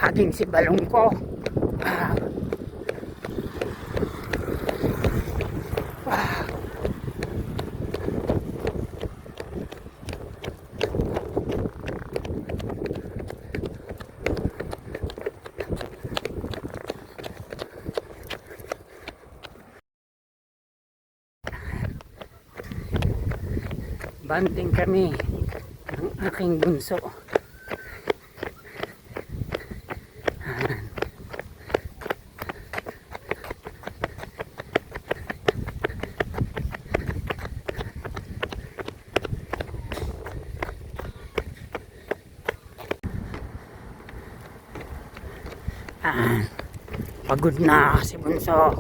saging si balong ko. Ah, ah. Banting kami ng aking bunso. Pagod na si bunso.